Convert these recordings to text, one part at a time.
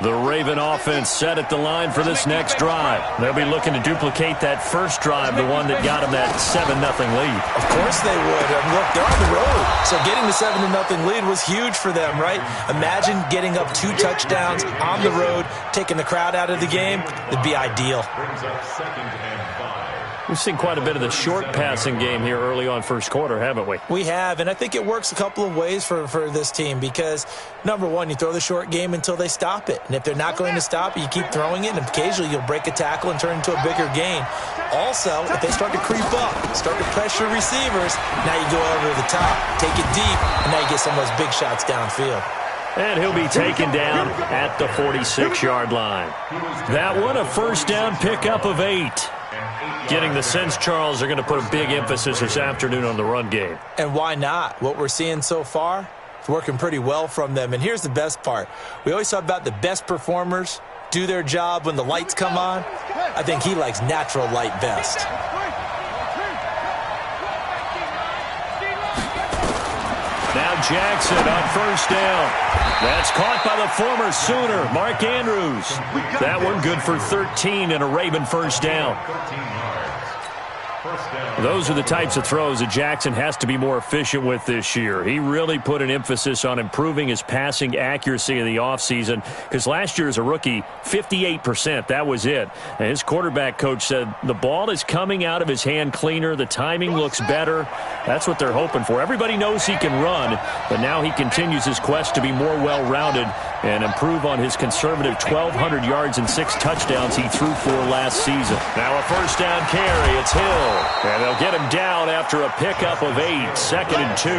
The Raven offense set at the line for this next drive. They'll be looking to duplicate that first drive, the one that got them that 7-0 lead. Of course they would. Look, they're on the road, so getting the 7-0 lead was huge for them, right? Imagine getting up 2 touchdowns on the road, taking the crowd out of the game. It'd be ideal. We've seen quite a bit of the short passing game here early on first quarter, haven't we? We have, and I think it works a couple of ways for this team because, number one, you throw the short game until they stop it. And if they're not going to stop it, you keep throwing it, and occasionally you'll break a tackle and turn it into a bigger gain. Also, if they start to creep up, start to pressure receivers, now you go over the top, take it deep, and now you get some of those big shots downfield. And he'll be taken down at the 46-yard line. That one, a first down pickup of 8. Getting the sense, Charles, they're going to put a big emphasis this afternoon on the run game. And why not? What we're seeing so far, it's working pretty well from them. And here's the best part. We always talk about the best performers do their job when the lights come on. I think he likes natural light best. Now Jackson on first down. That's caught by the former Sooner, Mark Andrews. That one good for 13 and a Raven first down. Those are the types of throws that Jackson has to be more efficient with this year. He really put an emphasis on improving his passing accuracy in the offseason because last year as a rookie, 58%, that was it. And his quarterback coach said the ball is coming out of his hand cleaner, the timing looks better. That's what they're hoping for. Everybody knows he can run, but now he continues his quest to be more well-rounded and improve on his conservative 1,200 yards and 6 touchdowns he threw for last season. Now a first down carry, it's Hill. And they'll get him down after a pickup of 8, 2nd and 2.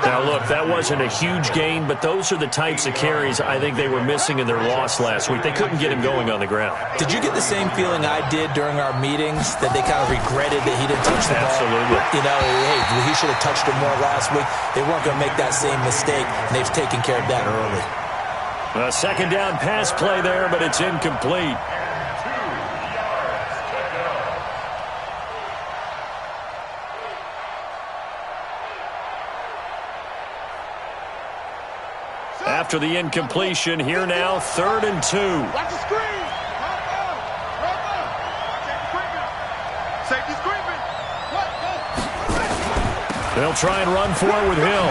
Now, look, that wasn't a huge gain, but those are the types of carries I think they were missing in their loss last week. They couldn't get him going on the ground. Did you get the same feeling I did during our meetings, that they kind of regretted that he didn't touch the ball? Absolutely. You know, hey, he should have touched it more last week. They weren't going to make that same mistake, and they've taken care of that early. A second down pass play there, but it's incomplete. After the incompletion, here now, 3rd and 2. Watch the screen. Safety screaming. They'll try and run for it with Hill.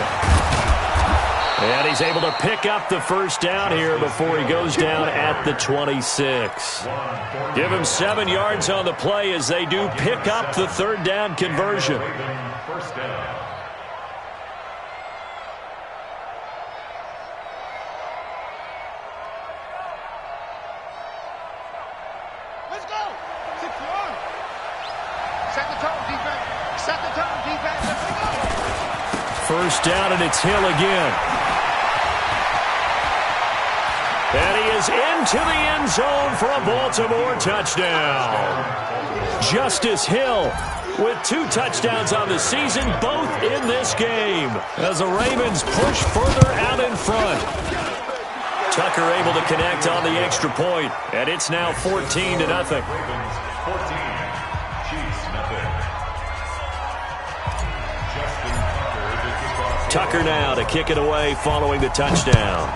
And he's able to pick up the first down here before he goes down at the 26. Give him 7 yards on the play as they do pick up the 3rd down conversion. First down. First down, and it's Hill again. And he is into the end zone for a Baltimore touchdown. Justice Hill with 2 touchdowns on the season, both in this game, as the Ravens push further out in front. Tucker able to connect on the extra point, and it's now 14-0. Tucker now to kick it away following the touchdown.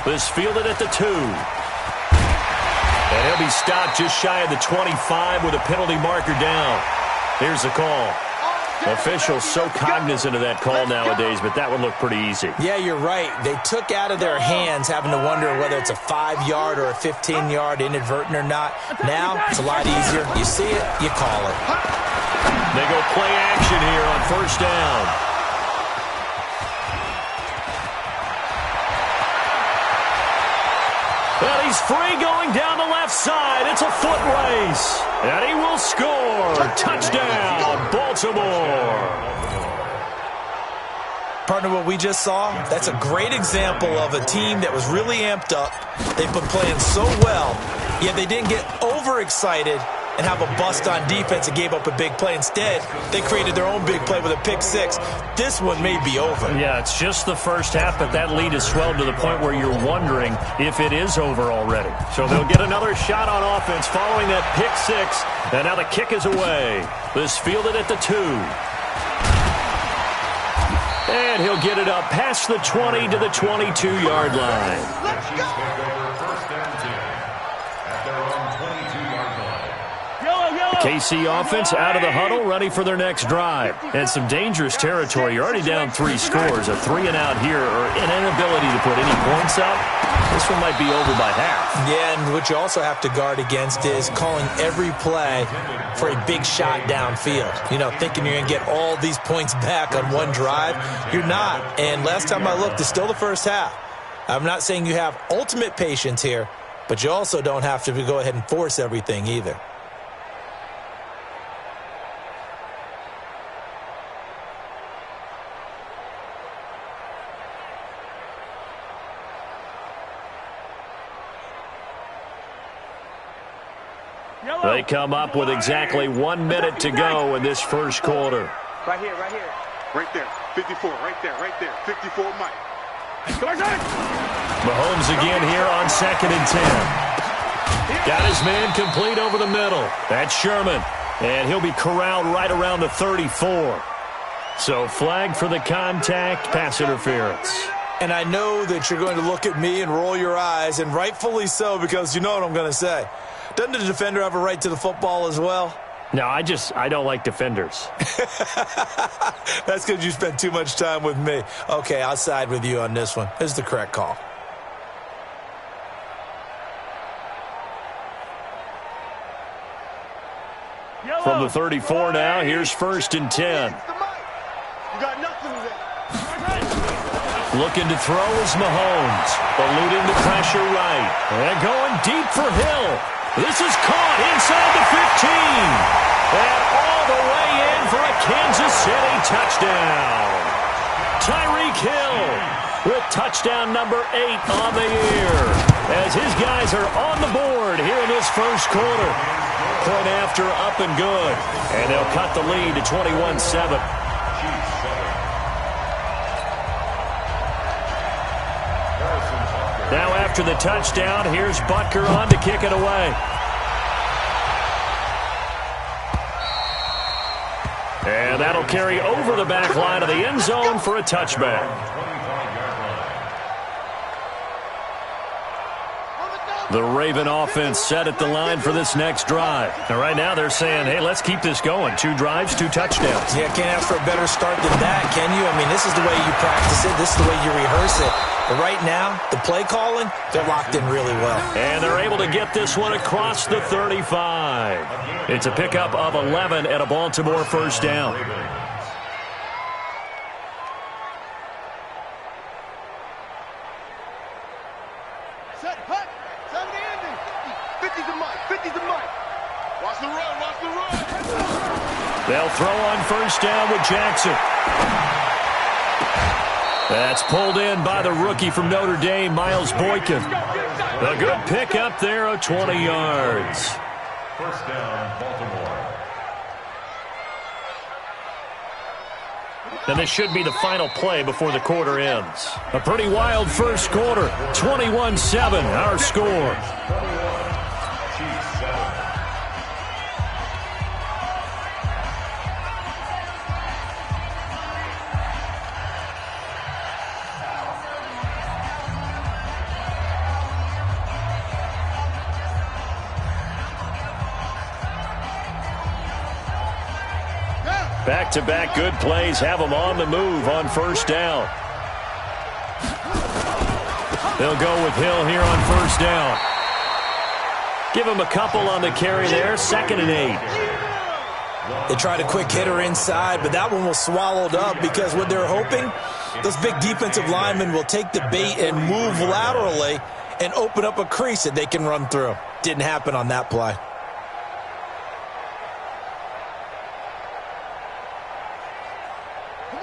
This fielded at the 2. And he'll be stopped just shy of the 25 with a penalty marker down. Here's the call. Officials so cognizant of that call nowadays, but that one looked pretty easy. Yeah, you're right. They took out of their hands having to wonder whether it's a 5-yard or a 15-yard inadvertent or not. Now, it's a lot easier. You see it, you call it. They go play action here on first down. And he's free going down the left side. It's a foot race. And he will score. Touchdown, Baltimore. Partner, what we just saw, that's a great example of a team that was really amped up. They've been playing so well, yet they didn't get overexcited and have a bust on defense and gave up a big play. Instead, they created their own big play with a pick 6. This one may be over. Yeah, it's just the first half, but that lead has swelled to the point where you're wondering if it is over already. So they'll get another shot on offense following that pick 6, and now the kick is away. This fielded at the 2. And he'll get it up past the 20 to the 22-yard line. Let's go! First down 10 at their own 22-yard line. The KC offense out of the huddle, ready for their next drive. And some dangerous territory. You're already down 3 scores. A 3-and-out here, or an inability to put any points up. This one might be over by half. Yeah, and what you also have to guard against is calling every play for a big shot downfield. You know, thinking you're going to get all these points back on one drive. You're not. And last time I looked, it's still the first half. I'm not saying you have ultimate patience here, but you also don't have to go ahead and force everything either. They come up with exactly 1 minute to go in this first quarter. Right here, right here. Right there, 54, right there, 54, Mike. Mahomes again here on 2nd and 10. Got his man complete over the middle. That's Sherman. And he'll be corralled right around the 34. So flag for the contact, pass interference. And I know that you're going to look at me and roll your eyes, and rightfully so, because you know what I'm going to say. Doesn't the defender have a right to the football as well? No, I don't like defenders. That's because you spent too much time with me. Okay, I'll side with you on this one. This is the correct call. From the 34 now, here's 1st and 10. You got nothing there. Looking to throw is Mahomes. Eluding the pressure right. And going deep for Hill. This is caught inside the 15. And all the way in for a Kansas City touchdown. Tyreek Hill with touchdown number 8 on the year. As his guys are on the board here in this first quarter. Point after, up and good. And they'll cut the lead to 21-7. Now after the touchdown, here's Butker on to kick it away. And that'll carry over the back line of the end zone for a touchback. The Raven offense set at the line for this next drive. And right now they're saying, hey, let's keep this going. 2 drives, 2 touchdowns. Yeah, can't ask for a better start than that, can you? I mean, this is the way you practice it. This is the way you rehearse it. But right now, the play calling, they're locked in really well. And they're able to get this one across the 35. It's a pickup of 11 and a Baltimore first down. Set, hut, 70 Andy. 50's the mic, 50's the mic. Watch the run, watch the run. They'll throw on first down with Jackson. That's pulled in by the rookie from Notre Dame, Miles Boykin. A good pickup there of 20 yards. First down, Baltimore. And this should be the final play before the quarter ends. A pretty wild first quarter. 21-7, our score. Back-to-back good plays have them on the move on first down. They'll go with Hill here on first down. Give him a couple on the carry there, 2nd and 8. They tried a quick hitter inside, but that one was swallowed up because what they're hoping, those big defensive linemen will take the bait and move laterally and open up a crease that they can run through. Didn't happen on that play.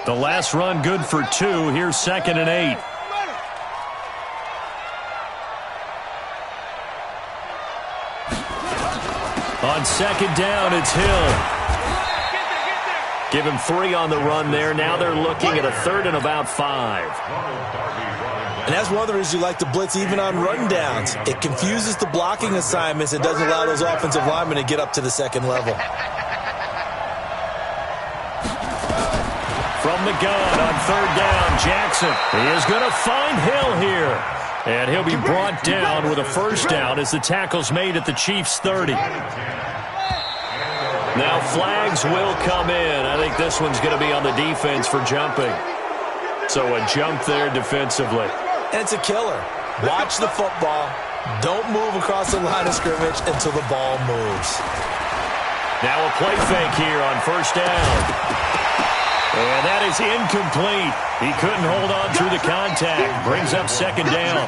The last run good for 2. Here's 2nd and 8. On 2nd down, it's Hill. Give him 3 on the run there. Now they're looking at a 3rd and about 5. And that's one of the reasons you like to blitz even on run downs. It confuses the blocking assignments. It doesn't allow those offensive linemen to get up to the second level. From the gun on third down, Jackson. He is going to find Hill here. And he'll be brought down with a first down as the tackle's made at the Chiefs' 30. Now flags will come in. I think this one's going to be on the defense for jumping. So a jump there defensively. And it's a killer. Watch the football. Don't move across the line of scrimmage until the ball moves. Now a play fake here on first down. And that is incomplete. He couldn't hold on through the contact. Brings up second down.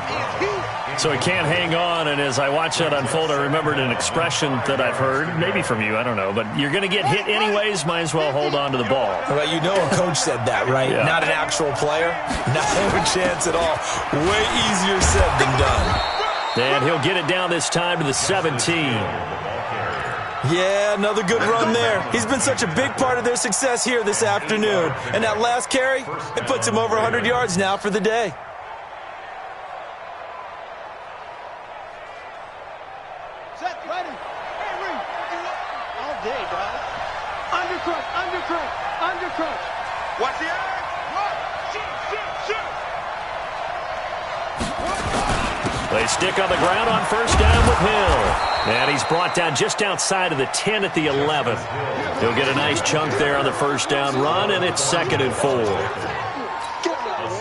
So he can't hang on, and as I watch that unfold, I remembered an expression that I've heard, maybe from you, I don't know, but you're going to get hit anyways, might as well hold on to the ball. Well, you know a coach said that, right? Yeah. Not an actual player. Not a chance at all. Way easier said than done. And he'll get it down this time to the 17. Yeah, another good run there. He's been such a big part of their success here this afternoon. And that last carry, it puts him over 100 yards now for the day. Set, ready. Hey, Reed. All day, dog. Undercrush, undercrush, undercrush. Watch the eyes. Run. Shoot. They stick on the ground on first down with Hill. And he's brought down just outside of the 10 at the 11. He'll get a nice chunk there on the first down run, and it's 2nd and 4.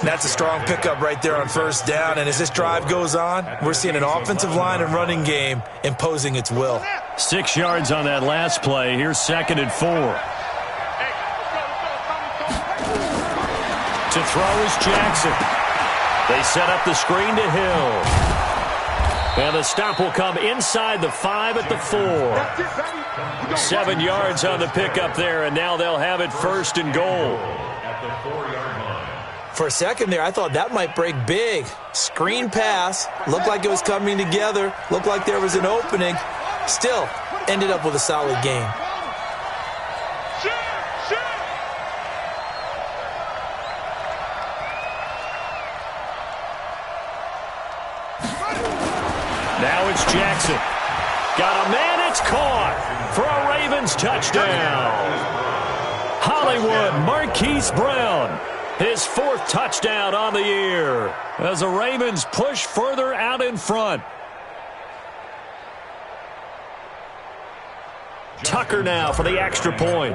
That's a strong pickup right there on first down. And as this drive goes on, we're seeing an offensive line and running game imposing its will. 6 yards on that last play. Here's 2nd and 4. To throw is Jackson. They set up the screen to Hill. And the stop will come inside the 5 at the 4. 7 yards on the pickup there, and now they'll have it 1st and goal. For a second there, I thought that might break big. Screen pass. Looked like it was coming together. Looked like there was an opening. Still, ended up with a solid game. Now it's Jackson. Got a man, it's caught for a Ravens touchdown. Hollywood Marquise Brown, his 4th touchdown on the year as the Ravens push further out in front. Tucker now for the extra point.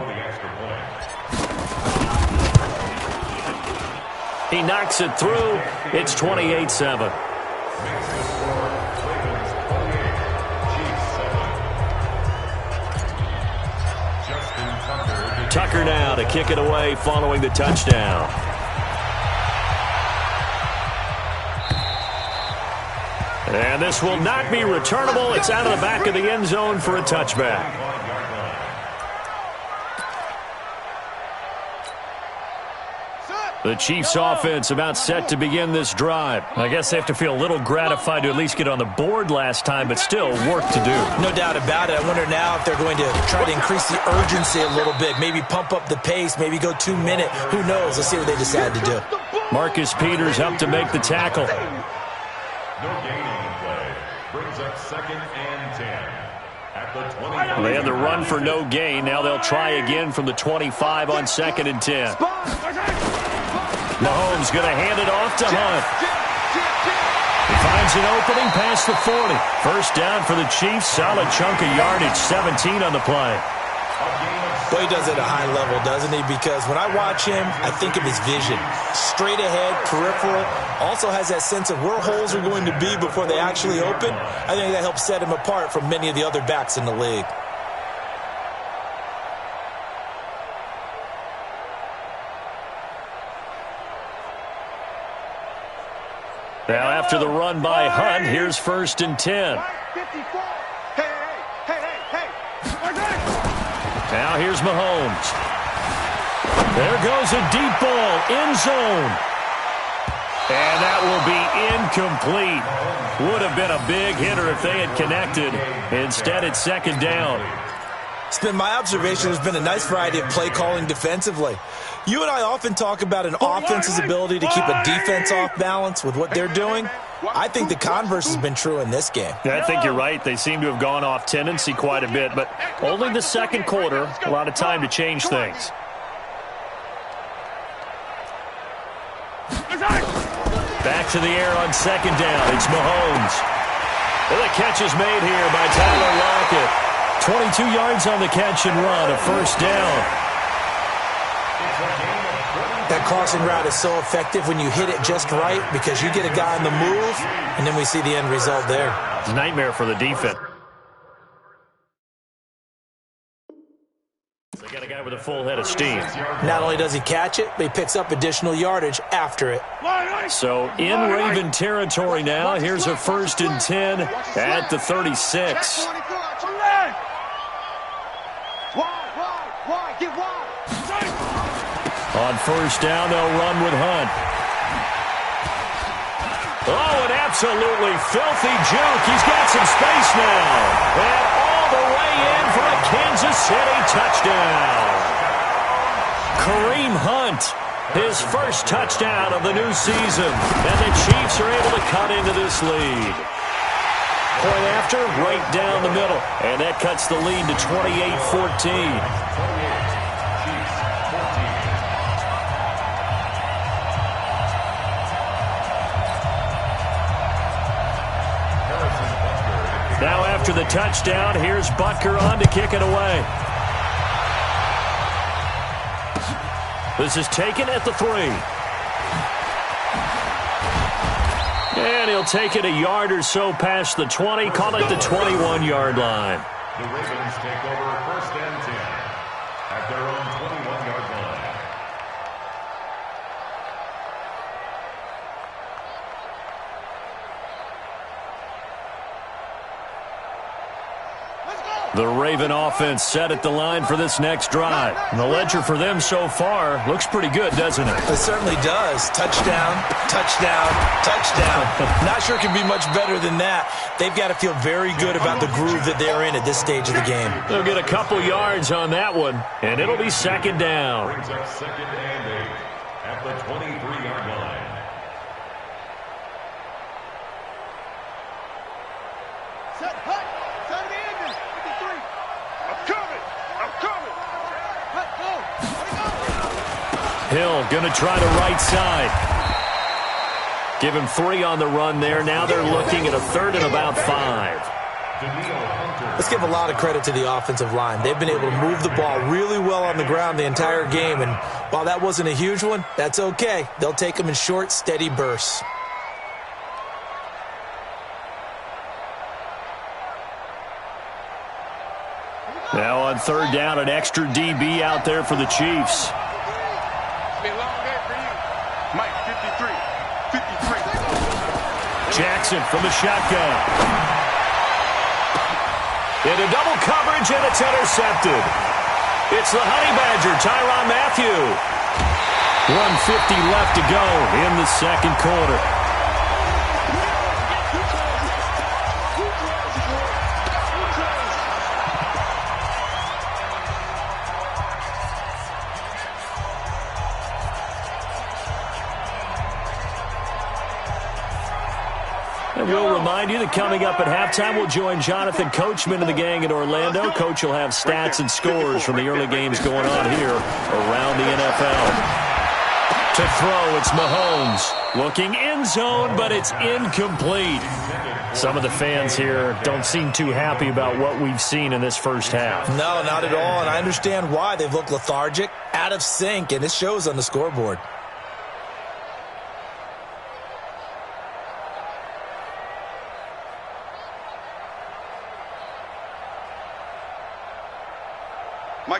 He knocks it through. It's 28-7. Tucker now to kick it away following the touchdown. And this will not be returnable. It's out of the back of the end zone for a touchback. The Chiefs offense about set to begin this drive. I guess they have to feel a little gratified to at least get on the board last time, but still work to do. No doubt about it. I wonder now if they're going to try to increase the urgency a little bit, maybe pump up the pace, maybe go 2 minute. Who knows? Let's see what they decide to do. Marcus Peters up to make the tackle. No gain on the play. Brings up 2nd and 10. At the 20. They had the run for no gain. Now they'll try again from the 25 on 2nd and 10. Mahomes going to hand it off to Hunt. He finds an opening past the 40. First down for the Chiefs. Solid chunk of yardage. 17 on the play. Well, he does it at a high level, doesn't he? Because when I watch him, I think of his vision. Straight ahead, peripheral. Also has that sense of where holes are going to be before they actually open. I think that helps set him apart from many of the other backs in the league. Now after the run by Hunt, here's 1st and 10. Now here's Mahomes. There goes a deep ball, end zone. And that will be incomplete. Would have been a big hitter if they had connected. Instead, it's 2nd down. It's been my observation there's been a nice variety of play calling defensively. You and I often talk about an offense's ability to keep a defense off balance with what they're doing. I think the converse has been true in this game. I think you're right. They seem to have gone off tendency quite a bit, but only the 2nd quarter, a lot of time to change things. Back to the air on second down. It's Mahomes. And the catch is made here by Tyler Lockett. 22 yards on the catch and run, a first down. That crossing route is so effective when you hit it just right because you get a guy on the move, and then we see the end result there. It's a nightmare for the defense. They got a guy with a full head of steam. Not only does he catch it, but he picks up additional yardage after it. So in Raven territory now. Here's a 1st and 10 at the 36. On first down, they'll run with Hunt. Oh, an absolutely filthy juke. He's got some space now. And all the way in for a Kansas City touchdown. Kareem Hunt, his first touchdown of the new season. And the Chiefs are able to cut into this lead. Point after, right down the middle. And that cuts the lead to 28-14. Now after the touchdown, here's Butker on to kick it away. This is taken at the 3. And he'll take it a yard or so past the 20, call it the 21-yard line. The Ravens take over 1st and 10 at their own 21-yard line. The Raven offense set at the line for this next drive. And the ledger for them so far looks pretty good, doesn't it? It certainly does. Touchdown, touchdown, touchdown. Not sure it can be much better than that. They've got to feel very good about the groove that they're in at this stage of the game. They'll get a couple yards on that one, and it'll be second down. Brings up 2nd and 8 at the 23-yard line. Set, hut, 70 ending, 53. I'm coming. Hut, go. Hill going to try the right side. Give him 3 on the run there. Now they're looking at a 3rd and about 5. Let's give a lot of credit to the offensive line. They've been able to move the ball really well on the ground the entire game, and while that wasn't a huge one, that's okay. They'll take them in short, steady bursts. Now on 3rd down, an extra DB out there for the Chiefs. It's been a long day for you. Mike, 53. Jackson from the shotgun. Into double coverage, and it's intercepted. It's the Honey Badger, Tyrann Mathieu. 1:50 left to go in the second quarter. And we'll remind you that coming up at halftime, we'll join Jonathan Coachman and the gang in Orlando. Coach will have stats and scores from the early games going on here around the NFL. To throw, it's Mahomes. Looking end zone, but it's incomplete. Some of the fans here don't seem too happy about what we've seen in this first half. No, not at all, and I understand why. They've looked lethargic, out of sync, and it shows on the scoreboard.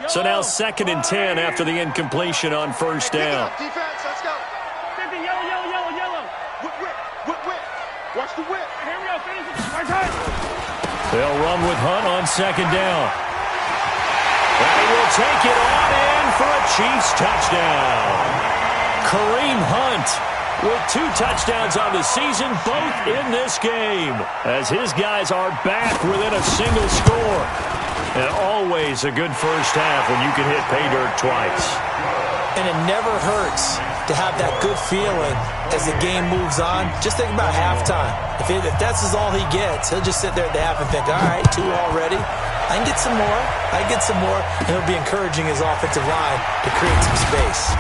So now 2nd and 10 after the incompletion on first down. Defense, let's go. 50, yellow. Whip. Watch the whip. Here we go. Finish it. They'll run with Hunt on 2nd down. And he will take it on in for a Chiefs touchdown. Kareem Hunt with 2 touchdowns on the season, both in this game, as his guys are back within a single score. And always a good first half when you can hit pay dirt twice. And it never hurts to have that good feeling as the game moves on. Just think about halftime. If that's all he gets, he'll just sit there at the half and think, all right, 2 already. I can get some more. And it'll be encouraging his offensive line to create some space.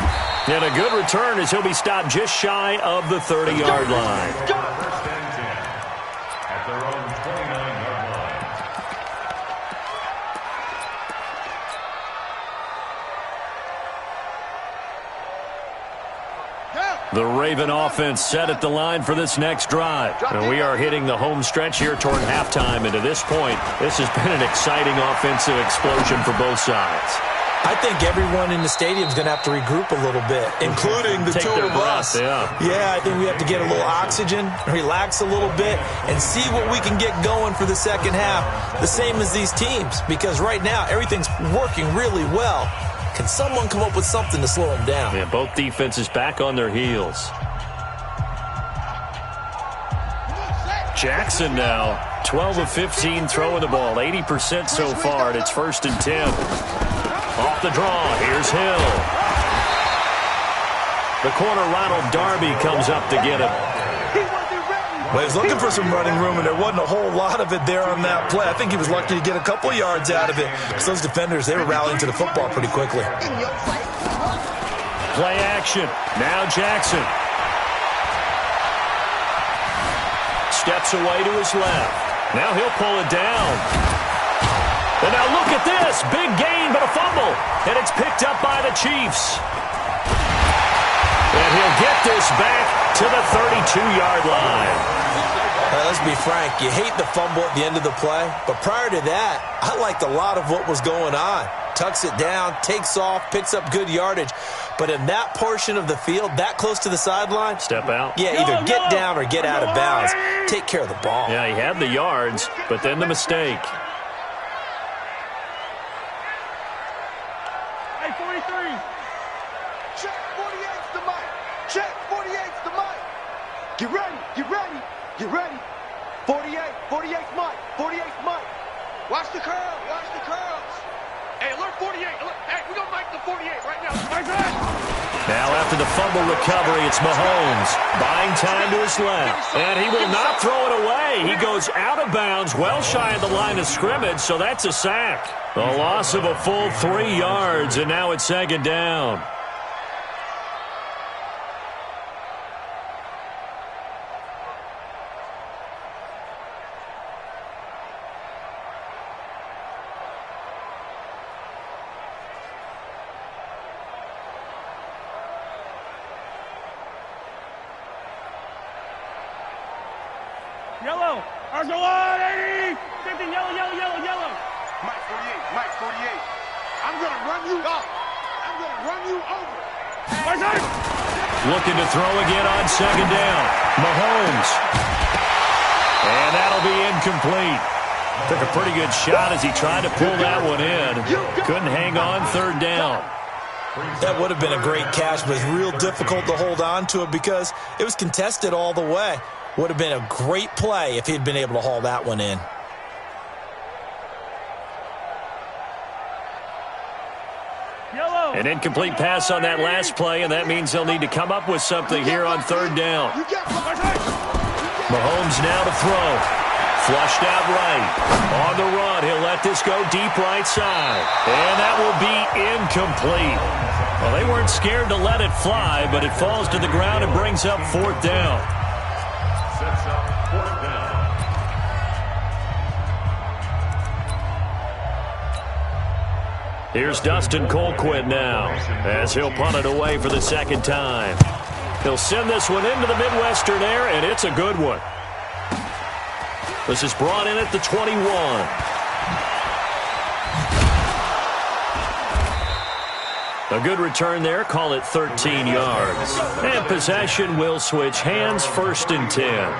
And a good return as he'll be stopped just shy of the 30-yard line. First and 10 at their own 29-yard line. The Raven offense set at the line for this next drive. And we are hitting the home stretch here toward halftime. And to this point, this has been an exciting offensive explosion for both sides. I think everyone in the stadium is going to have to regroup a little bit, including the two of us. Yeah, I think we have to get a little oxygen, relax a little bit, and see what we can get going for the second half, the same as these teams, because right now everything's working really well. Can someone come up with something to slow them down? Yeah, both defenses back on their heels. Jackson now, 12 of 15 throwing the ball, 80% so far, and it's 1st and 10. Off the draw, here's Hill. The corner, Ronald Darby, comes up to get him. Well, he was looking for some running room, and there wasn't a whole lot of it there on that play. I think he was lucky to get a couple yards out of it, because those defenders, they were rallying to the football pretty quickly. Play action. Now Jackson. Steps away to his left. Now he'll pull it down. And now look at this. Big gain, but a fumble. And it's picked up by the Chiefs. And he'll get this back to the 32-yard line. Let's be frank. You hate the fumble at the end of the play. But prior to that, I liked a lot of what was going on. Tucks it down, takes off, picks up good yardage. But in that portion of the field, that close to the sideline, step out. Yeah, either get down or get out of bounds. Take care of the ball. Yeah, he had the yards, but then the mistake. Hey, 43. Check 48's the mic. Check 48's the mic. Get ready. Get ready. Get ready. 48. 48's mic. 48's mic. Watch the curl. Watch the curls. Hey, alert 48. Alert. Hey, we're going to mic the 48 right now. Now after the fumble recovery, it's Mahomes. Buying time to his left. And he will not throw it away. He goes out of bounds, well shy of the line of scrimmage, so that's a sack. The loss of a full 3 yards, and now it's 2nd down. Yellow. Argolon, 80. 50, yellow, yellow, yellow, yellow. Mike 48. Mike 48. I'm going to run you up. I'm going to run you over. Looking to throw again on 2nd down. Mahomes. And that'll be incomplete. Took a pretty good shot as he tried to pull that one in. Couldn't hang on 3rd down. That would have been a great catch, but it's real difficult to hold on to it because it was contested all the way. Would have been a great play if he'd been able to haul that one in. Yellow. An incomplete pass on that last play, and that means they'll need to come up with something here on 3rd down. Mahomes now to throw. Flushed out right. On the run, he'll let this go deep right side. And that will be incomplete. Well, they weren't scared to let it fly, but it falls to the ground and brings up 4th down. Sets up 4th down. Here's Dustin Colquitt now as he'll punt it away for the 2nd time. He'll send this one into the Midwestern air, and it's a good one. This is brought in at the 21. A good return there, call it 13 yards. And possession will switch hands, 1st and 10.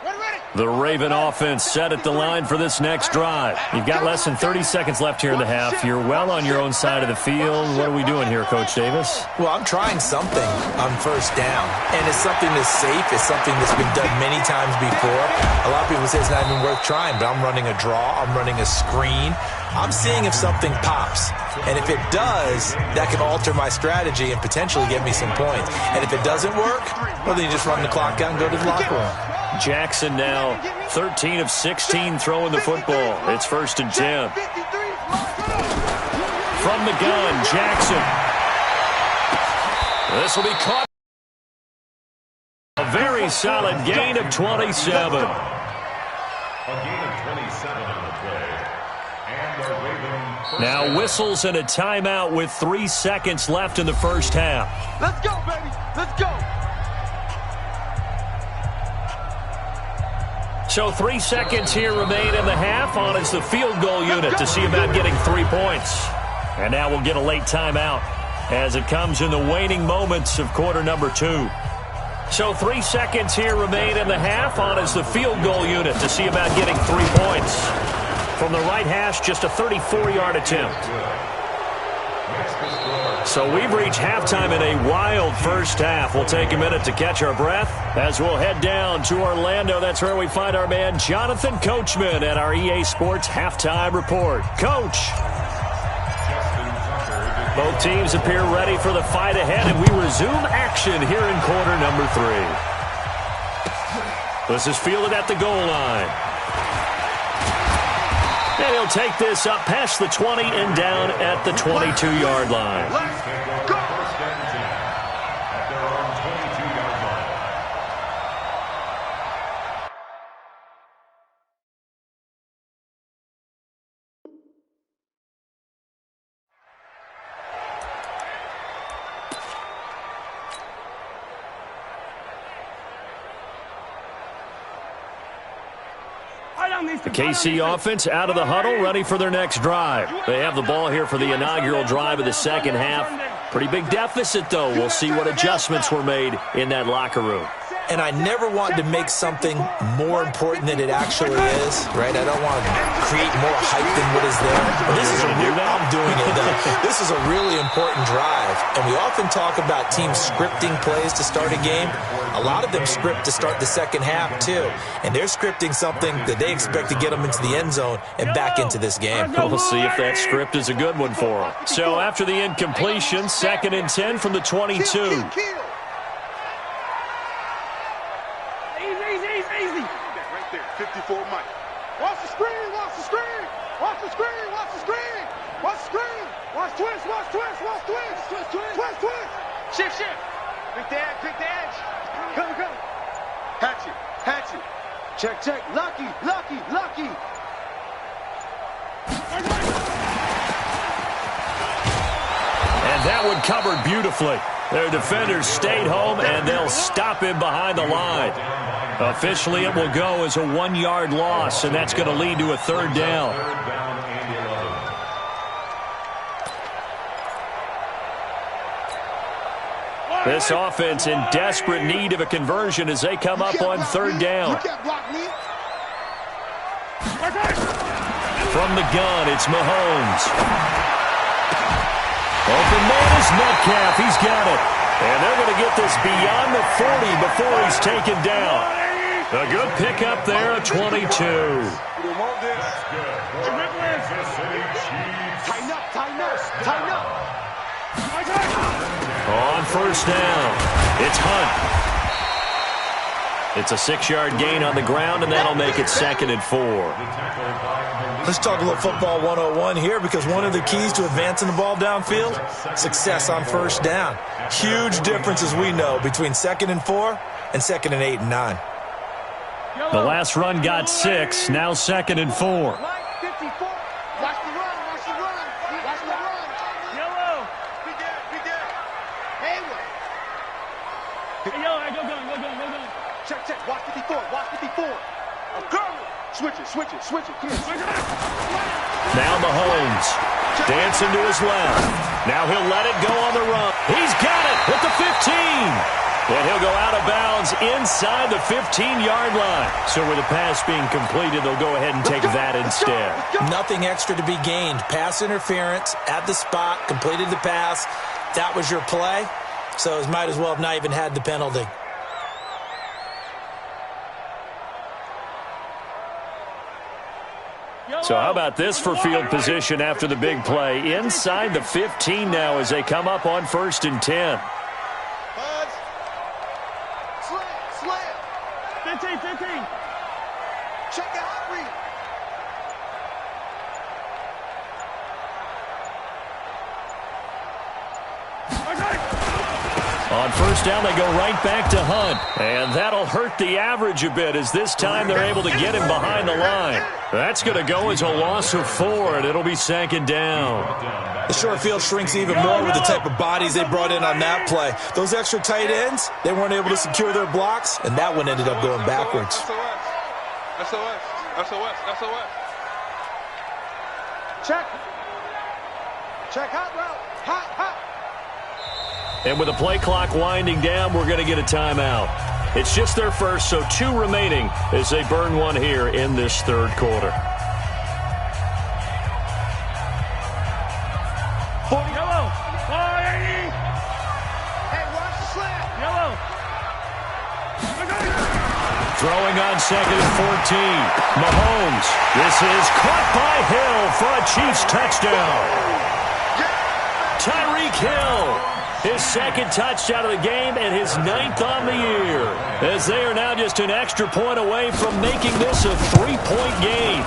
Ready, The Raven offense set at the line for this next drive. You've got less than 30 seconds left here in the half. You're well on your own side of the field. What are we doing here, Coach Davis? Well, I'm trying something on first down, and it's something that's safe. It's something that's been done many times before. A lot of people say it's not even worth trying, but I'm running a draw. I'm running a screen. I'm seeing if something pops, and if it does, that can alter my strategy and potentially get me some points. And if it doesn't work, well, then you just run the clock out and go to the locker room. Jackson now 13 of 16 throwing the football. It's 1st and 10. From the gun, Jackson. This will be caught. A very solid gain of 27. A gain of 27 on the play. And the Ravens. Now whistles and a timeout with 3 seconds left in the first half. Let's go, baby. Let's go. So 3 seconds here remain in the half. On is the field goal unit to see about getting 3 points. And now we'll get a late timeout as it comes in the waning moments of quarter number 2. So 3 seconds here remain in the half. On is the field goal unit to see about getting 3 points. From the right hash, just a 34-yard attempt. So we've reached halftime in a wild first half. We'll take a minute to catch our breath as we'll head down to Orlando. That's where we find our man Jonathan Coachman at our EA Sports Halftime Report. Coach. Both teams appear ready for the fight ahead, and we resume action here in quarter number 3. This is fielded at the goal line. And he'll take this up past the 20 and down at the 22-yard line. Let's go. The KC offense out of the huddle, ready for their next drive. They have the ball here for the inaugural drive of the second half. Pretty big deficit, though. We'll see what adjustments were made in that locker room. And I never want to make something more important than it actually is, right? I don't want to create more hype than what is there. But this is I'm doing it, though. This is a really important drive. And we often talk about teams scripting plays to start a game. A lot of them script to start the second half, too. And they're scripting something that they expect to get them into the end zone and back into this game. We'll see if that script is a good one for them. So after the incompletion, 2nd and 10 from the 22. Easy. Right there, 54 Mike. Watch the screen, watch the screen. Watch the screen, watch the screen. Watch the screen. Watch twist, watch twist, watch twist. Twist. Shift. Quick the edge. Come. Hatch it. Check. Lucky. And that one covered beautifully. Their defenders stayed home, and they'll stop him behind the line. Officially, it will go as a 1-yard loss, and that's going to lead to a 3rd down. This offense in desperate need of a conversion as they come up on 3rd down. From the gun, it's Mahomes. Open man is Metcalf. He's got it. And they're going to get this beyond the 40 before he's taken down. A good pickup there at 22. Tighten up. On 1st down, it's Hunt. It's a 6-yard gain on the ground, and that'll make it 2nd and 4. Let's talk a little football 101 here, because one of the keys to advancing the ball downfield, success on 1st down. Huge difference, as we know, between 2nd and 4 and 2nd and 8 and 9. The last run got 6, now 2nd and 4. Watch the run. Yellow. Big Ed. Hey, yellow, go gun. Check. Watch 54. Switch it. Come here. Now Mahomes dancing to his left. Now he'll let it go on the run. He's got it at the 15. And he'll go out of bounds is inside the 15-yard line. So with the pass being completed, they'll go ahead and take that instead. Nothing extra to be gained. Pass interference at the spot, completed the pass. That was your play. So it might as well have not even had the penalty. So how about this for field position after the big play? Inside the 15 now as they come up on 1st and 10. Slam. 15. Check it out, read. On 1st down, they go right back to Hunt. And that'll hurt the average a bit as this time they're able to get him behind the line. That's going to go as a loss of 4, and it'll be 2nd down. The short field shrinks even more with the type of bodies they brought in on that play. Those extra tight ends, they weren't able to secure their blocks, and that one ended up going backwards. SOS. Check hot route. Hot. And with the play clock winding down, we're going to get a timeout. It's just their first, so 2 remaining as they burn one here in this 3rd quarter. Yellow. 80. Hey, watch the slant. Yellow. Throwing on 2nd and 14. Mahomes. This is caught by Hill for a Chiefs touchdown. Tyreek Hill. His 2nd touchdown of the game and his 9th on the year. As they are now just an extra point away from making this a 3-point game.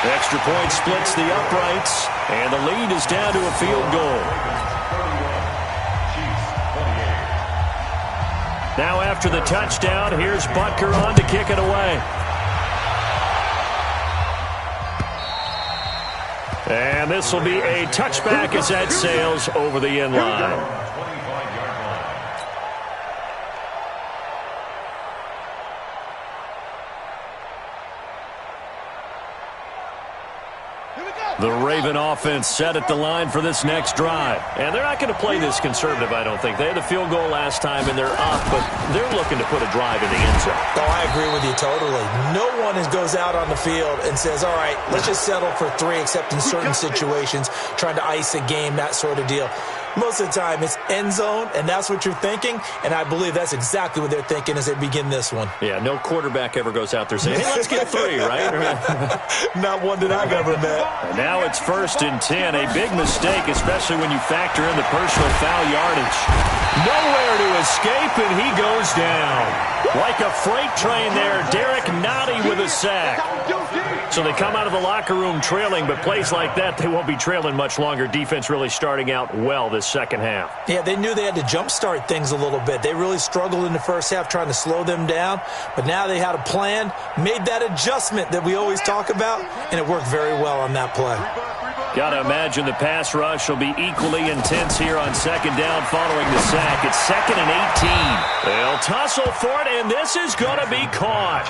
The extra point splits the uprights, and the lead is down to a field goal. Now after the touchdown, here's Butker on to kick it away. And this will be a touchback as that sails over the end line. The Raven offense set at the line for this next drive. And they're not going to play this conservative, I don't think. They had the field goal last time, and they're up, but they're looking to put a drive in the end zone. Oh, I agree with you totally. No one goes out on the field and says, all right, let's just settle for 3, except in certain situations, trying to ice a game, that sort of deal. Most of the time, it's end zone, and that's what you're thinking, and I believe that's exactly what they're thinking as they begin this one. Yeah, no quarterback ever goes out there saying, hey, let's get 3, right? Not one that I've ever met. And now it's 1st and 10, a big mistake, especially when you factor in the personal foul yardage. Nowhere to escape, and he goes down. Like a freight train there, Derek Nottie with a sack. So they come out of the locker room trailing, but plays like that, they won't be trailing much longer. Defense really starting out well this 2nd half. Yeah, they knew they had to jumpstart things a little bit. They really struggled in the 1st half trying to slow them down, but now they had a plan, made that adjustment that we always talk about, and it worked very well on that play. Got to imagine the pass rush will be equally intense here on 2nd down following the sack. It's 2nd and 18. They'll tussle for it, and this is going to be caught.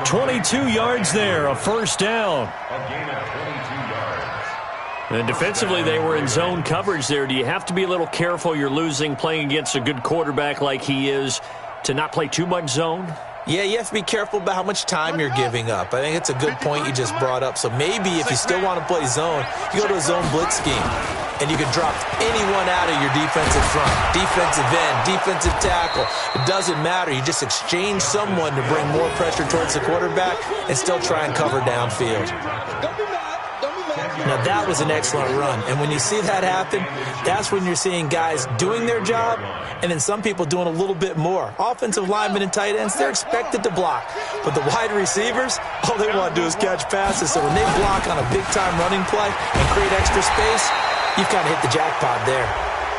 22 yards there, a 1st down. A gain of 22 yards. And defensively, they were in zone coverage there. Do you have to be a little careful? You're losing, playing against a good quarterback like he is, to not play too much zone? Yeah, you have to be careful about how much time you're giving up. I think it's a good point you just brought up. So maybe if you still want to play zone, you go to a zone blitz scheme, and you can drop anyone out of your defensive front, defensive end, defensive tackle. It doesn't matter. You just exchange someone to bring more pressure towards the quarterback and still try and cover downfield. Now, that was an excellent run. And when you see that happen, that's when you're seeing guys doing their job and then some people doing a little bit more. Offensive linemen and tight ends, they're expected to block. But the wide receivers, all they want to do is catch passes. So when they block on a big-time running play and create extra space, you've kind of hit the jackpot there.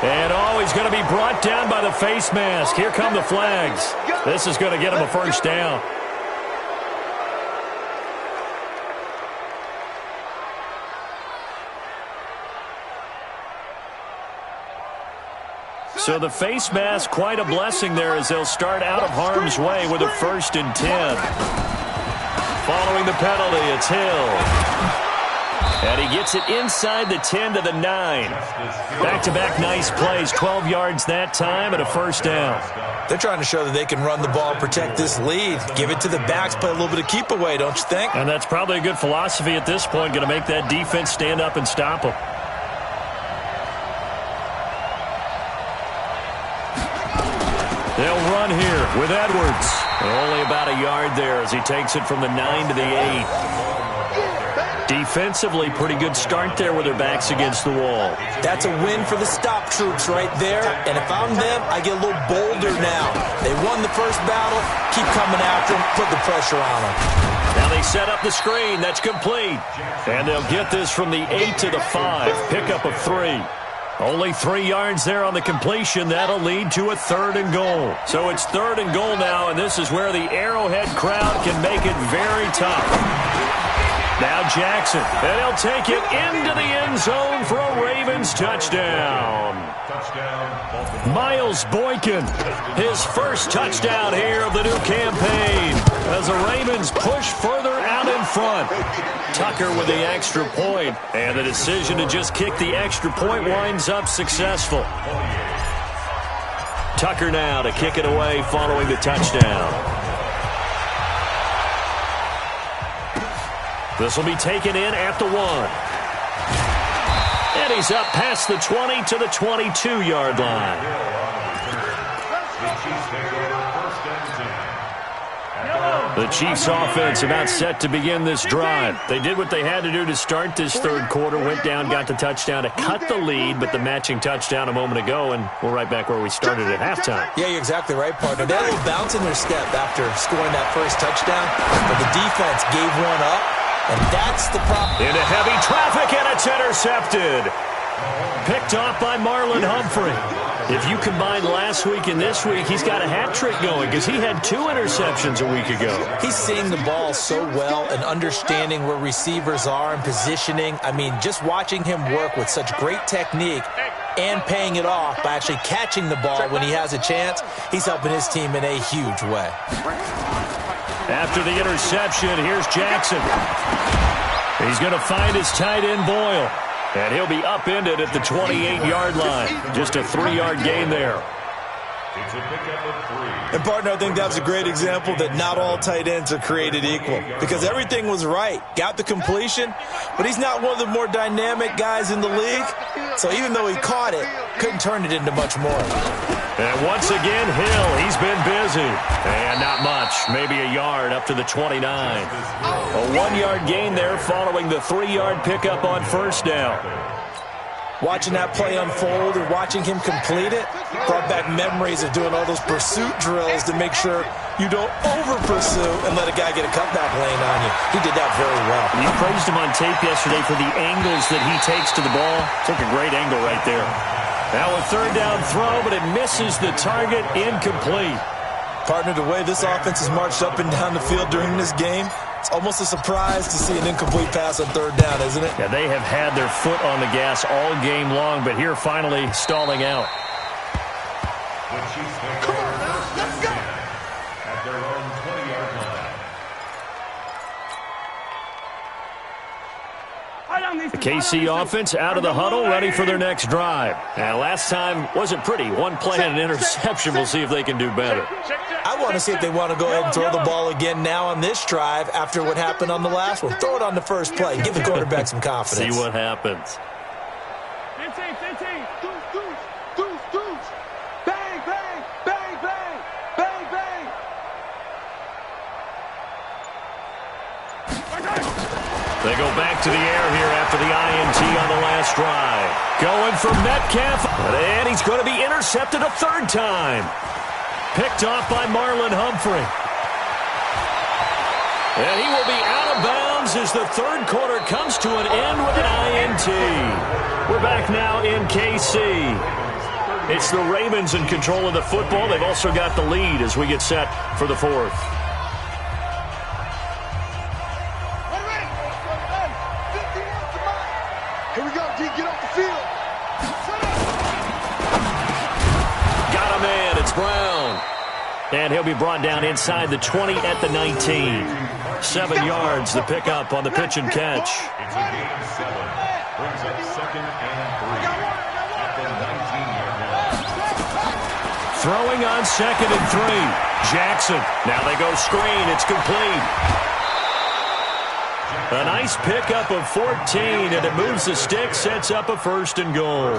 And always going to be brought down by the face mask. Here come the flags. This is going to get him a 1st down. So the face mask, quite a blessing there as they'll start out of harm's way with a 1st and 10. Following the penalty, it's Hill. And he gets it inside the 10 to the 9. Back-to-back nice plays, 12 yards that time and a first down. They're trying to show that they can run the ball, protect this lead. Give it to the backs, play a little bit of keep away, don't you think? And that's probably a good philosophy at this point, going to make that defense stand up and stop them. They'll run here with Edwards. Only about a yard there as he takes it from the 9 to the 8. Defensively, pretty good start there with their backs against the wall. That's a win for the stop troops right there. And if I'm them, I get a little bolder now. They won the first battle. Keep coming after them. Put the pressure on them. Now they set up the screen. That's complete. And they'll get this from the 8 to the 5. Pickup of 3. Only 3 yards there on the completion. That'll lead to a 3rd and goal. So it's 3rd and goal now, and this is where the Arrowhead crowd can make it very tough. Now Jackson, and he'll take it into the end zone for a Ravens touchdown. Miles Boykin, his first touchdown here of the new campaign as the Ravens push further out in front. Tucker with the extra point, and the decision to just kick the extra point winds up successful. Tucker now to kick it away following the touchdown. This will be taken in at the 1. And he's up past the 20 to the 22-yard line. The Chiefs offense about set to begin this drive. They did what they had to do to start this third quarter, went down, got the touchdown to cut the lead, but the matching touchdown a moment ago, and we're right back where we started at halftime. Yeah, you're exactly right, partner. They had a little bounce in their step after scoring that first touchdown, but the defense gave one up, and that's the problem. Into heavy traffic, and it's intercepted. Picked off by Marlon Humphrey. If you combine last week and this week, he's got a hat trick going because he had 2 interceptions a week ago. He's seeing the ball so well and understanding where receivers are and positioning. I mean, just watching him work with such great technique and paying it off by actually catching the ball when he has a chance, he's helping his team in a huge way. After the interception, here's Jackson. He's going to find his tight end, Boyle. And he'll be upended at the 28-yard line. Just a 3-yard gain there. It's a pickup of 3. And, partner, I think that's a great example that not all tight ends are created equal. Because everything was right. Got the completion, but he's not one of the more dynamic guys in the league. So even though he caught it, couldn't turn it into much more. And once again, Hill, he's been busy. And not much, maybe a yard up to the 29. A 1-yard gain there following the 3-yard pickup on first down. Watching that play unfold and watching him complete it brought back memories of doing all those pursuit drills to make sure you don't over-pursue and let a guy get a cutback lane on you. He did that very well. You praised him on tape yesterday for the angles that he takes to the ball. Took a great angle right there. Now a third down throw, but it misses the target, incomplete. Partner, the way this offense has marched up and down the field during this game, it's almost a surprise to see an incomplete pass on third down, isn't it? Yeah, they have had their foot on the gas all game long, but here finally stalling out. Come on now, let's go! At their own 20-yard line. The KC offense out of the huddle, ready for their next drive. And last time wasn't pretty. One play and an interception. We'll see if they can do better. I want to see if they want to go ahead and throw the ball again now on this drive after what happened on the last one. Throw it on the first play. Give the quarterback some confidence. See what happens. 15, 15. Deuce. Bang, bang, bang, bang, bang, bang. They go back to the air here after the INT on the last drive. Going for Metcalf, and he's going to be intercepted a third time. Picked off by Marlon Humphrey. And he will be out of bounds as the third quarter comes to an end with an INT. We're back now in KC. It's the Ravens in control of the football. They've also got the lead as we get set for the fourth. Here we go, D. Get off the field. Got a man. It's Brown. And he'll be brought down inside the 20 at the 19. 7 yards, the pickup on the pitch and catch. It's a gain of 7. Brings up 2nd and 3 at the 19-yard line. Throwing on 2nd and 3. Jackson. Now they go screen. It's complete. A nice pickup of 14, and it moves the stick, sets up a 1st and goal.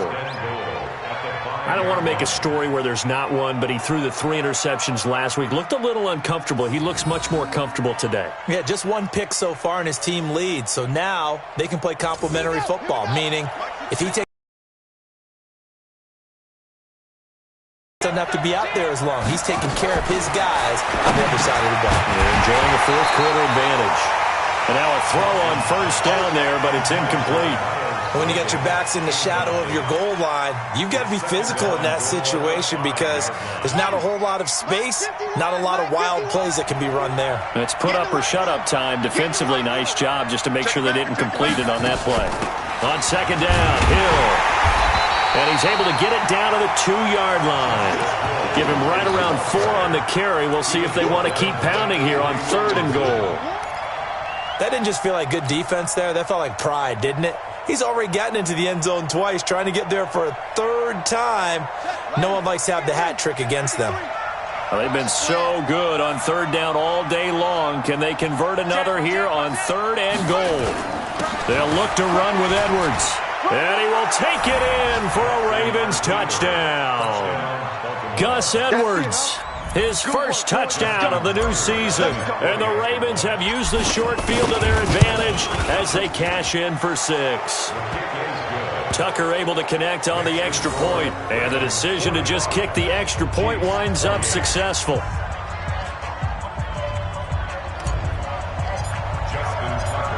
I don't want to make a story where there's not one, but he threw the 3 interceptions last week. Looked a little uncomfortable. He looks much more comfortable today. Yeah, just 1 pick so far, and his team leads. So now they can play complementary football, meaning if he takes doesn't have to be out there as long. He's taking care of his guys on the other side of the ball. They're enjoying a 4th quarter advantage. And now a throw on 1st down there, but it's incomplete. When you get your backs in the shadow of your goal line, you've got to be physical in that situation because there's not a whole lot of space, not a lot of wild plays that can be run there. It's put up or shut up time. Defensively, nice job just to make sure they didn't complete it on that play. On 2nd down, Hill. And he's able to get it down to the 2-yard line. Give him right around 4 on the carry. We'll see if they want to keep pounding here on 3rd and goal. That didn't just feel like good defense there. That felt like pride, didn't it? He's already gotten into the end zone twice, trying to get there for a 3rd time. No one likes to have the hat trick against them. Well, they've been so good on 3rd down all day long. Can they convert another here on 3rd and goal? They'll look to run with Edwards. And he will take it in for a Ravens touchdown. Gus Edwards, his first touchdown of the new season. And the Ravens have used the short field to their advantage as they cash in for 6. Tucker able to connect on the extra point. And the decision to just kick the extra point winds up successful.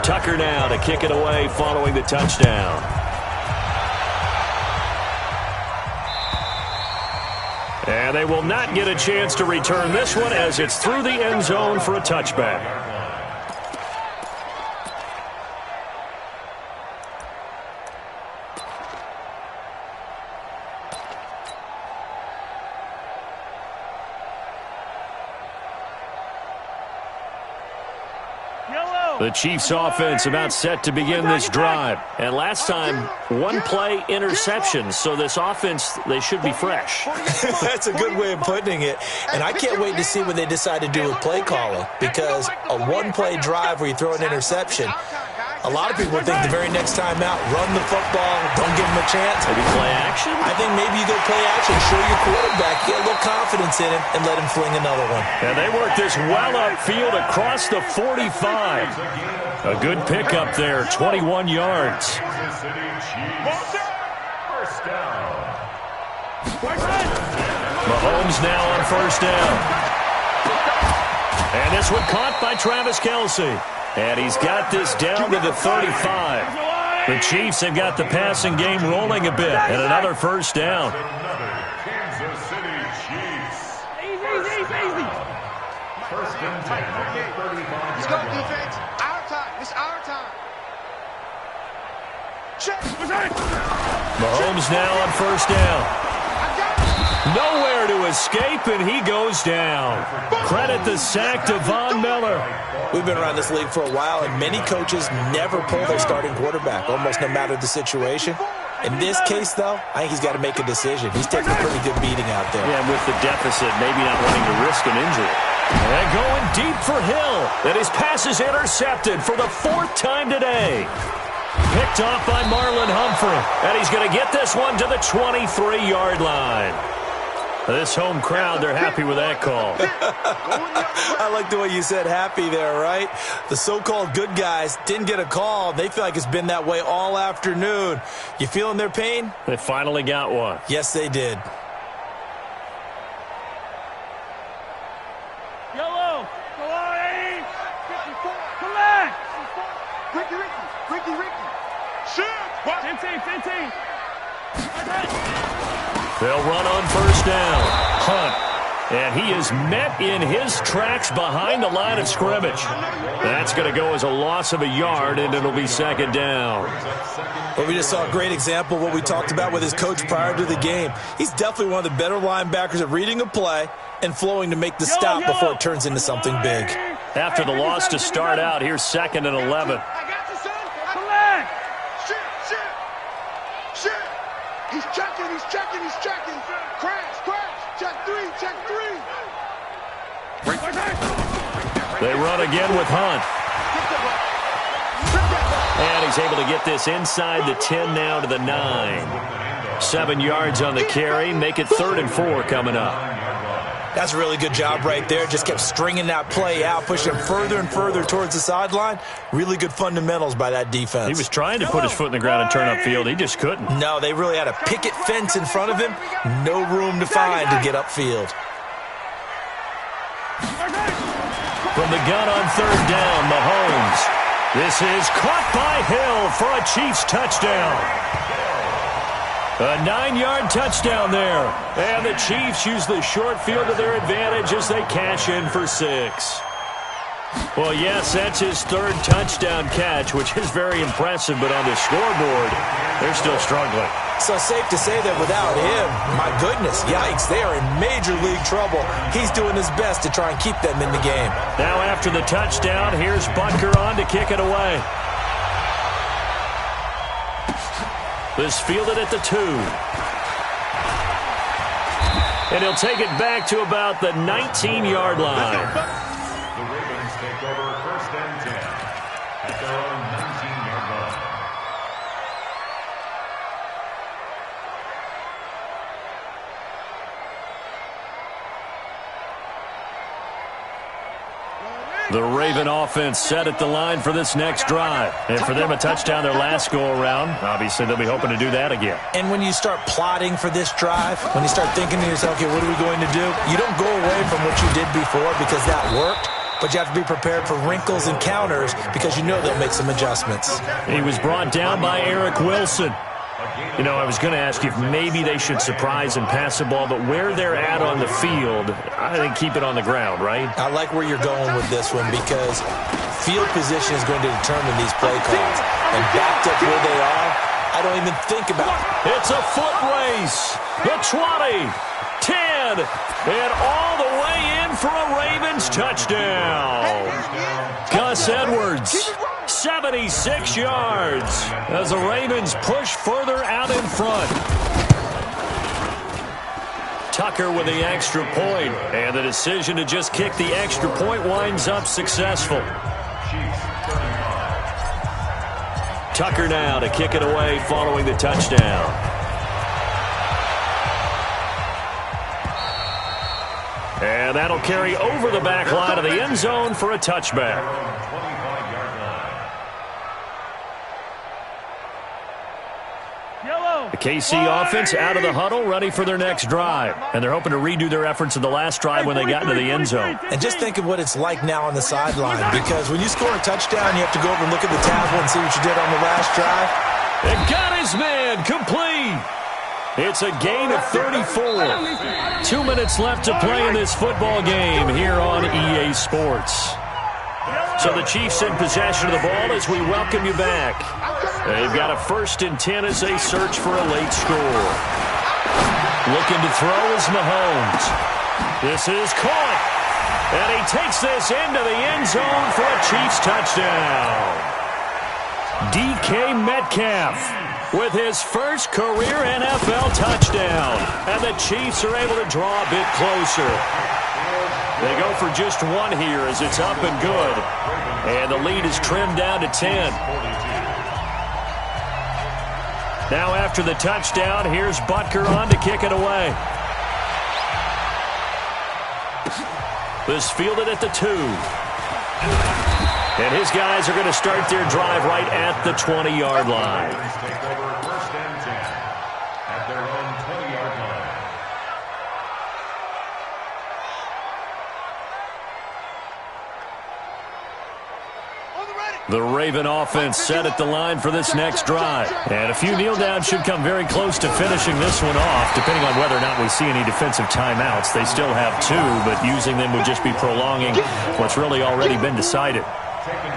Tucker now to kick it away following the touchdown. And they will not get a chance to return this one as it's through the end zone for a touchback. The Chiefs offense about set to begin this drive. And last time, 1-play interception. So this offense, they should be fresh. That's a good way of putting it. And I can't wait to see what they decide to do with play calling. Because a 1-play drive where you throw an interception, a lot of people think the very next time out, run the football, don't give them a chance. Maybe play action? I think maybe you go play action, show your quarterback, get a little confidence in him, and let him fling another one. And they work this well upfield across the 45. A good pickup there, 21 yards. Mahomes now on 1st down. And this one caught by Travis Kelce. And he's got this down to the 35. The Chiefs have got the passing game rolling a bit. And another 1st down. Kansas City Chiefs. Easy. 1st and 10 at the 35. Let's go, defense. Our time. It's our time. Check. Mahomes now on 1st down. Nowhere to escape, and he goes down. Credit the sack to Von Miller. We've been around this league for a while, and many coaches never pull their starting quarterback, almost no matter the situation. In this case, though, I think he's got to make a decision. He's taking a pretty good beating out there. Yeah, and with the deficit, maybe not wanting to risk an injury. And going deep for Hill. And his pass is intercepted for the 4th time today. Picked off by Marlon Humphrey. And he's going to get this one to the 23-yard line. This home crowd, they're happy with that call. I like the way you said happy there, right? The so-called good guys didn't get a call. They feel like it's been that way all afternoon. You feeling their pain? They finally got one. Yes, they did. Yellow. Go on, Eddie. Come back. Ricky. Shoot. 15. They'll run on 1st down. Hunt. And he is met in his tracks behind the line of scrimmage. That's going to go as a loss of a yard, and it'll be second down. Well, we just saw a great example of what we talked about with his coach prior to the game. He's definitely one of the better linebackers at reading a play and flowing to make the stop before it turns into something big. After the loss to start out, here's 2nd and 11. He's checking. Crash. Check three. They run again with Hunt. And he's able to get this inside the 10 now to the 9. 7 yards on the carry. Make it 3rd and 4 coming up. That's a really good job right there. Just kept stringing that play out, pushing him further and further towards the sideline. Really good fundamentals by that defense. He was trying to put his foot in the ground and turn upfield. He just couldn't. No, they really had a picket fence in front of him. No room to find to get upfield. From the gun on 3rd down, Mahomes. This is caught by Hill for a Chiefs touchdown. A 9-yard touchdown there. And the Chiefs use the short field to their advantage as they cash in for 6. Well, yes, that's his 3rd touchdown catch, which is very impressive, but on the scoreboard, they're still struggling. So safe to say that without him, my goodness, yikes, they are in major league trouble. He's doing his best to try and keep them in the game. Now after the touchdown, here's Butker on to kick it away. This fielded at the 2. And he'll take it back to about the 19-yard line. The Ravens take over 1st and 10 at their own 19-yard line. The Raven offense set at the line for this next drive. And for them, a touchdown their last go-around. Obviously, they'll be hoping to do that again. And when you start plotting for this drive, when you start thinking to yourself, okay, what are we going to do? You don't go away from what you did before because that worked, but you have to be prepared for wrinkles and counters because you know they'll make some adjustments. He was brought down by Eric Wilson. You know, I was going to ask you if maybe they should surprise and pass the ball, but where they're at on the field, I think keep it on the ground, right? I like where you're going with this one because field position is going to determine these play calls. And backed up where they are, I don't even think about it. It's a foot race. The 20, 10, and all the way in for a Ravens touchdown. Gus Edwards. 76 yards as the Ravens push further out in front. Tucker with the extra point, and the decision to just kick the extra point winds up successful. Tucker now to kick it away following the touchdown. And that'll carry over the back line of the end zone for a touchback. The KC offense out of the huddle, ready for their next drive. And they're hoping to redo their efforts in the last drive when they got into the end zone. And just think of what it's like now on the sideline, because when you score a touchdown, you have to go over and look at the tablet and see what you did on the last drive. And got his man complete. It's a gain of 34. 2 minutes left to play in this football game here on EA Sports. So the Chiefs in possession of the ball as we welcome you back. They've got a 1st and 10 as they search for a late score. Looking to throw is Mahomes. This is caught. And he takes this into the end zone for a Chiefs touchdown. DK Metcalf with his first career NFL touchdown. And the Chiefs are able to draw a bit closer. They go for just one here as it's up and good. And the lead is trimmed down to 10. Now after the touchdown, here's Butker on to kick it away. This fielded at the 2. And his guys are going to start their drive right at the 20-yard line. Take over 1st and 10 at their own 20-yard line. The Raven offense set at the line for this next drive. And a few kneel downs should come very close to finishing this one off, depending on whether or not we see any defensive timeouts. They still have 2, but using them would just be prolonging what's really already been decided.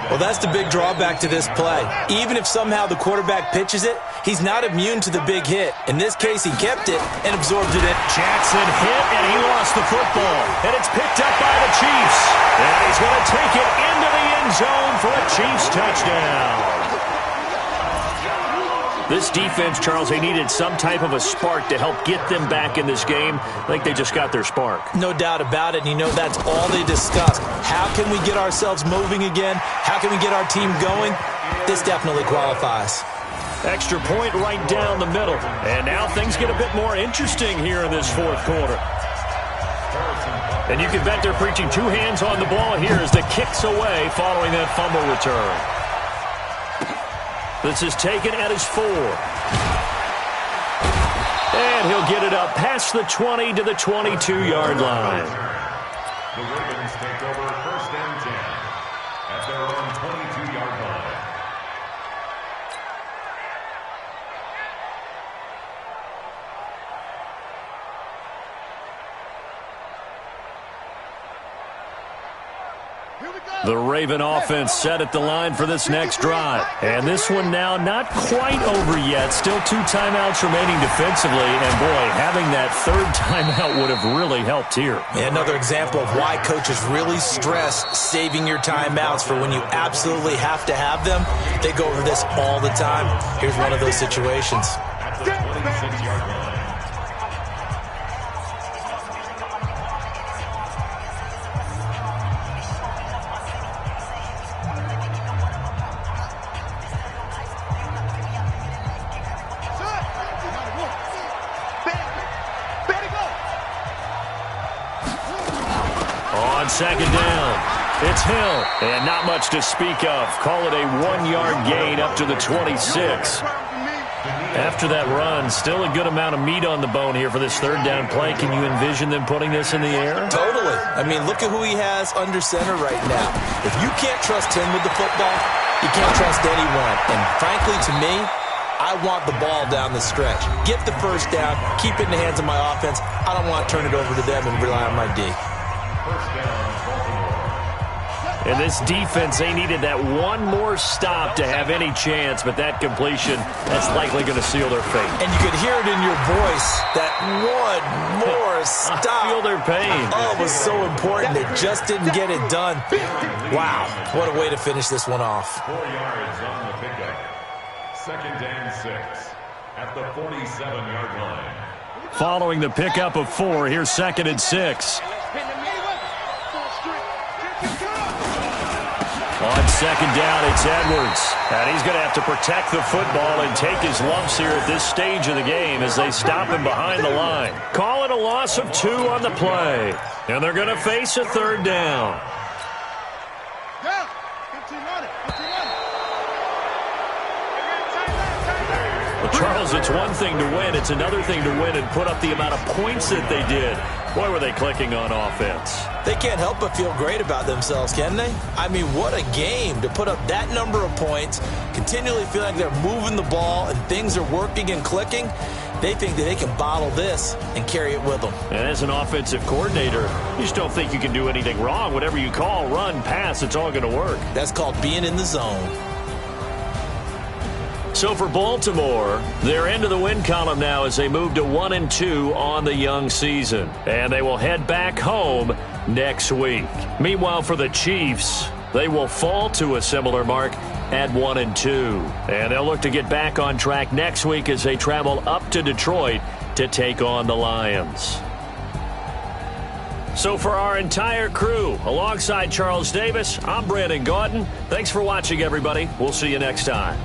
Well, that's the big drawback to this play. Even if somehow the quarterback pitches it, he's not immune to the big hit. In this case, he kept it and absorbed it in. Jackson hit, and he lost the football. And it's picked up by the Chiefs. And he's going to take it into the end zone for a Chiefs touchdown. This defense, Charles, they needed some type of a spark to help get them back in this game. I think they just got their spark. No doubt about it. And you know that's all they discussed. How can we get ourselves moving again? How can we get our team going? This definitely qualifies. Extra point right down the middle. And now things get a bit more interesting here in this fourth quarter. And you can bet they're preaching 2 hands on the ball here as the kick's away following that fumble return. This is taken at his 4. And he'll get it up past the 20 to the 22-yard line. The Ravens take over 1st and 10 at their own 22-yard line. The Raven offense set at the line for this next drive. And this one now not quite over yet. Still 2 timeouts remaining defensively. And, boy, having that 3rd timeout would have really helped here. Yeah, another example of why coaches really stress saving your timeouts for when you absolutely have to have them. They go over this all the time. Here's one of those situations. At the 26-yard line. Second down. It's Hill. And not much to speak of. Call it a 1-yard gain up to the 26. After that run, still a good amount of meat on the bone here for this 3rd down play. Can you envision them putting this in the air? Totally. I mean, look at who he has under center right now. If you can't trust him with the football, you can't trust anyone. And frankly, to me, I want the ball down the stretch. Get the 1st down. Keep it in the hands of my offense. I don't want to turn it over to them and rely on my D. And this defense, they needed that one more stop to have any chance, but that completion, that's likely going to seal their fate. And you could hear it in your voice, that one more stop. I feel their pain. Oh, it was so important. They just didn't get it done. Wow, what a way to finish this one off. 4 yards on the pickup. 2nd and 6 at the 47-yard line. Following the pickup of 4, here's 2nd and 6. On 2nd down, it's Edwards. And he's going to have to protect the football and take his lumps here at this stage of the game as they stop him behind the line. Call it a loss of 2 on the play. And they're going to face a 3rd down. Well, Charles, it's one thing to win. It's another thing to win and put up the amount of points that they did. Boy, were they clicking on offense. They can't help but feel great about themselves, can they? I mean, what a game to put up that number of points, continually feel like they're moving the ball and things are working and clicking. They think that they can bottle this and carry it with them. And as an offensive coordinator, you just don't think you can do anything wrong. Whatever you call, run, pass, it's all going to work. That's called being in the zone. So for Baltimore, they're into the win column now as they move to 1-2 on the young season. And they will head back home next week. Meanwhile, for the Chiefs, they will fall to a similar mark at 1-2. And they'll look to get back on track next week as they travel up to Detroit to take on the Lions. So for our entire crew, alongside Charles Davis, I'm Brandon Gaudin. Thanks for watching, everybody. We'll see you next time.